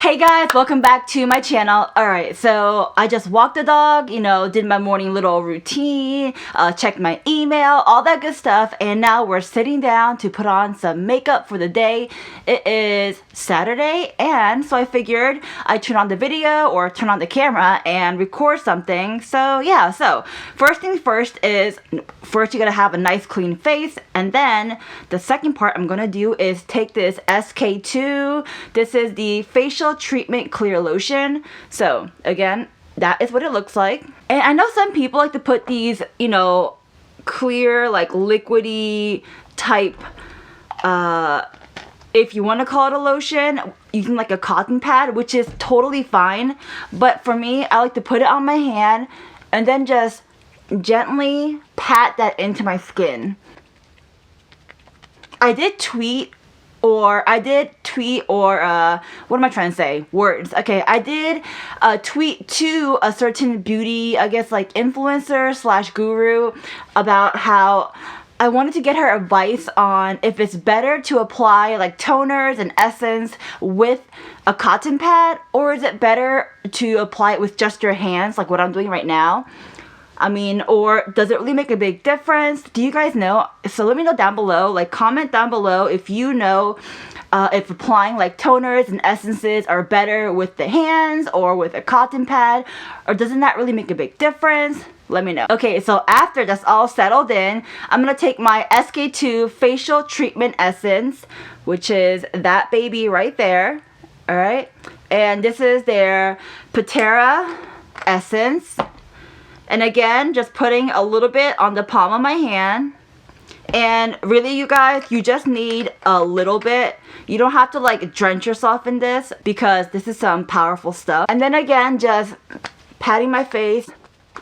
Hey guys, welcome back to my channel. Alright, so I just walked the dog, did my morning little routine, checked my email, all that good stuff, and now we're sitting down to put on some makeup for the day. It is Saturday, and so I figured I'd turn on the video or turn on the camera and record something. So yeah, so first things first is, first you gotta have a nice clean face, and then the second part I'm gonna do is take this SK2. This is the facial treatment clear lotion. So again, that is what it looks like. And I know some people like to put these, clear, like liquidy type, if you want to call it a lotion, using like a cotton pad, which is totally fine. But for me, I like to put it on my hand and then just gently pat that into my skin. I did tweet or what am I trying to say? Words. Okay, I did tweet to a certain beauty, I guess like influencer / guru, about how I wanted to get her advice on if it's better to apply like toners and essence with a cotton pad, or is it better to apply it with just your hands like what I'm doing right now. I mean, or does it really make a big difference? Do you guys know? So let me know down below, like comment down below if you know if applying like toners and essences are better with the hands or with a cotton pad, or doesn't that really make a big difference? Let me know. Okay, so after that's all settled in, I'm gonna take my SK2 facial treatment essence, which is that baby right there. All right, and this is their Patera essence. And again, just putting a little bit on the palm of my hand. And really, you guys, you just need a little bit. You don't have to like drench yourself in this because this is some powerful stuff. And then again, just patting my face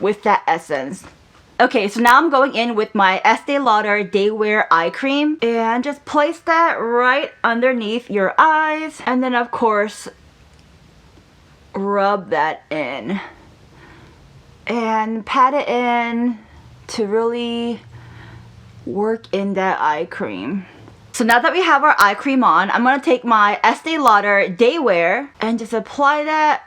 with that essence. Okay, so now I'm going in with my Estee Lauder Day Wear Eye Cream. And just place that right underneath your eyes. And then, of course, rub that in. And pat it in to really work in that eye cream. So now that we have our eye cream on, I'm going to take my Estee Lauder Day Wear and just apply that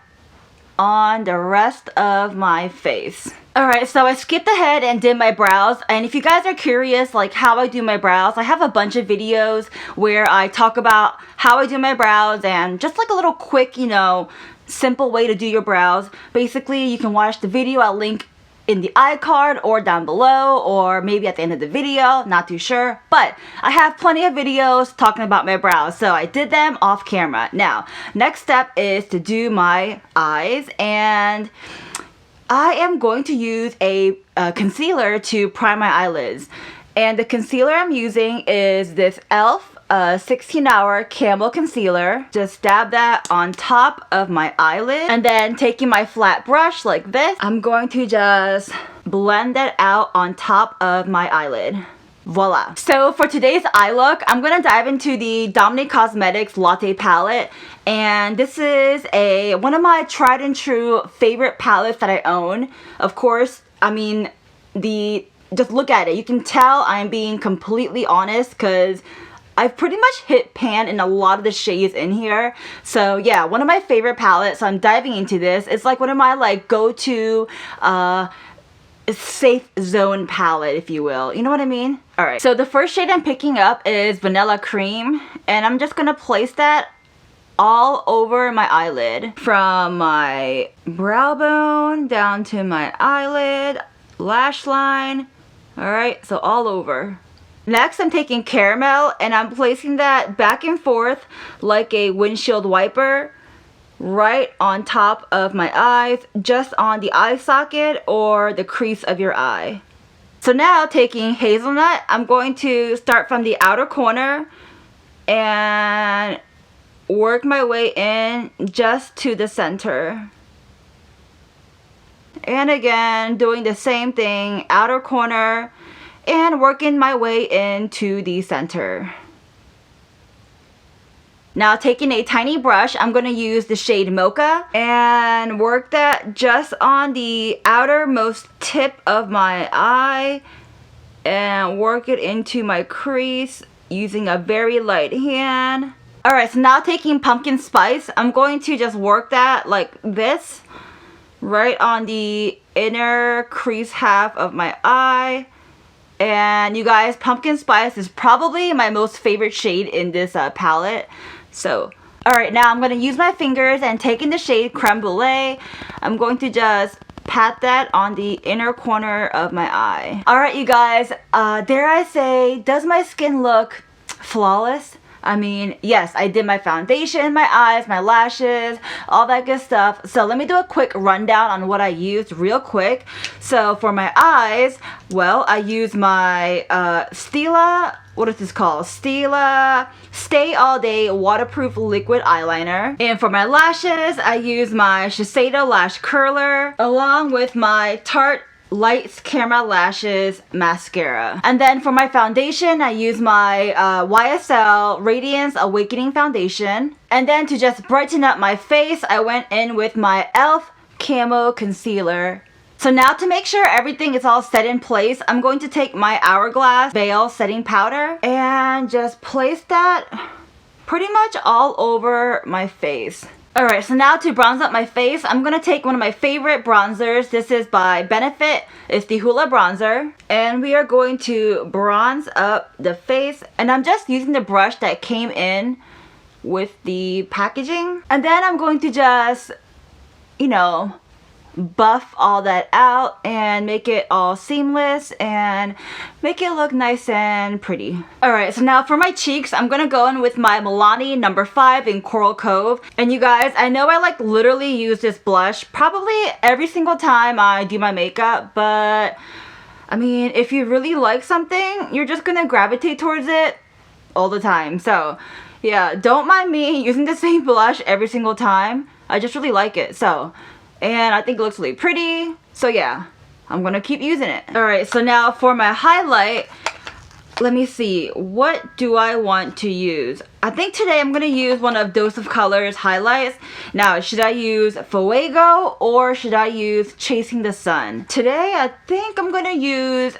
on the rest of my face. Alright, so I skipped ahead and did my brows, and if you guys are curious like how I do my brows, I have a bunch of videos where I talk about how I do my brows and just like a little quick, simple way to do your brows. Basically, you can watch the video. I'll link in the iCard or down below, or maybe at the end of the video, not too sure. But I have plenty of videos talking about my brows, so I did them off camera. Now, next step is to do my eyes, and I am going to use a concealer to prime my eyelids. And the concealer I'm using is this e.l.f. 16-hour Camel Concealer. Just dab that on top of my eyelid, and then taking my flat brush like this, I'm going to just blend that out on top of my eyelid. Voila. So for today's eye look, I'm going to dive into the Dominique Cosmetics Latte Palette, and this is one of my tried and true favorite palettes that I own. Of course, I mean, just look at it. You can tell I'm being completely honest because I've pretty much hit pan in a lot of the shades in here. So yeah, one of my favorite palettes. So I'm diving into this. It's like one of my like go-to safe zone palette, if you will. You know what I mean? Alright, so the first shade I'm picking up is Vanilla Cream. And I'm just going to place that all over my eyelid. From my brow bone down to my eyelid, lash line. Alright, so all over. Next, I'm taking Caramel, and I'm placing that back and forth like a windshield wiper right on top of my eyes, just on the eye socket or the crease of your eye. So now, taking Hazelnut, I'm going to start from the outer corner and work my way in just to the center. And again, doing the same thing, outer corner, and working my way into the center. Now, taking a tiny brush, I'm going to use the shade Mocha and work that just on the outermost tip of my eye and work it into my crease using a very light hand. Alright, so now taking pumpkin spice, I'm going to just work that like this right on the inner crease half of my eye. And you guys, pumpkin spice is probably my most favorite shade in this palette. So, alright, now I'm going to use my fingers and taking the shade Creme Brulee, I'm going to just pat that on the inner corner of my eye. Alright, you guys, dare I say, does my skin look flawless? I mean, yes, I did my foundation, my eyes, my lashes, all that good stuff. So let me do a quick rundown on what I used real quick. So for my eyes, well, I used my Stila, what is this called? Stila Stay All Day Waterproof Liquid Eyeliner. And for my lashes, I used my Shiseido Lash Curler along with my Tarte Lights Camera Lashes mascara. And then for my foundation, I use my YSL Radiance Awakening foundation. And then to just brighten up my face, I went in with my e.l.f. Camo Concealer. So now to make sure everything is all set in place, I'm going to take my Hourglass Veil Setting Powder and just place that pretty much all over my face. Alright, so now to bronze up my face, I'm going to take one of my favorite bronzers. This is by Benefit. It's the Hoola Bronzer. And we are going to bronze up the face. And I'm just using the brush that came in with the packaging. And then I'm going to just, you know, buff all that out and make it all seamless and make it look nice and pretty. Alright, so now for my cheeks, I'm gonna go in with my Milani No. 5 in Coral Cove. And you guys, I know I like literally use this blush probably every single time I do my makeup, but I mean, if you really like something, you're just gonna gravitate towards it all the time. So yeah, don't mind me using the same blush every single time. I just really like it. So, and I think it looks really pretty. So yeah, I'm gonna keep using it. Alright, so now for my highlight, let me see, what do I want to use? I think today I'm gonna use one of Dose of Colors highlights. Now, should I use Fuego or should I use Chasing the Sun? Today, I think I'm gonna use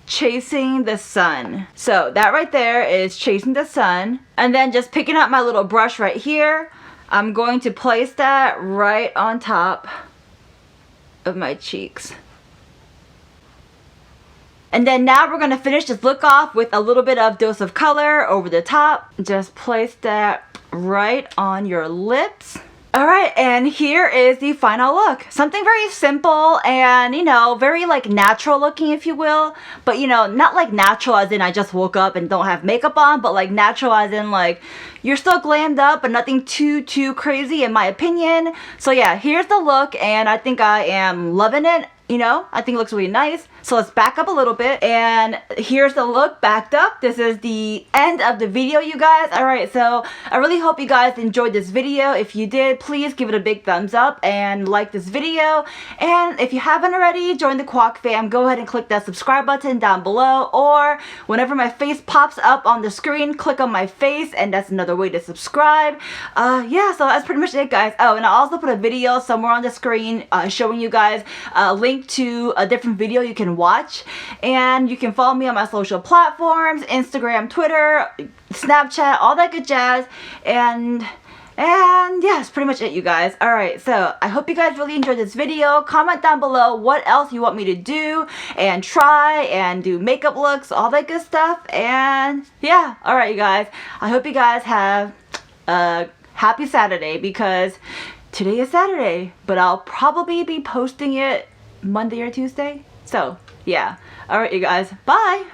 Chasing the Sun. So that right there is Chasing the Sun. And then just picking up my little brush right here, I'm going to place that right on top of my cheeks. And then now we're going to finish this look off with a little bit of Dose of Color over the top. Just place that right on your lips. Alright, and here is the final look. Something very simple and, you know, very like natural looking, if you will. But, you know, not like natural as in I just woke up and don't have makeup on, but like natural as in like you're still glammed up but nothing too crazy in my opinion. So yeah, here's the look and I think I am loving it. You know, I think it looks really nice. So let's back up a little bit. And here's the look backed up. This is the end of the video, you guys. Alright, so I really hope you guys enjoyed this video. If you did, please give it a big thumbs up and like this video. And if you haven't already, join the Kwak fam. Go ahead and click that subscribe button down below. Or whenever my face pops up on the screen, click on my face. And that's another way to subscribe. Yeah, so that's pretty much it, guys. Oh, and I'll also put a video somewhere on the screen showing you guys a link to a different video you can watch, and you can follow me on my social platforms, Instagram, Twitter, Snapchat, all that good jazz. And yeah, that's pretty much it, you guys. Alright, so I hope you guys really enjoyed this video. Comment down below what else you want me to do and try and do makeup looks, all that good stuff. And yeah, alright, you guys, I hope you guys have a happy Saturday, because today is Saturday, but I'll probably be posting it Monday or Tuesday. So yeah, alright, you guys, bye.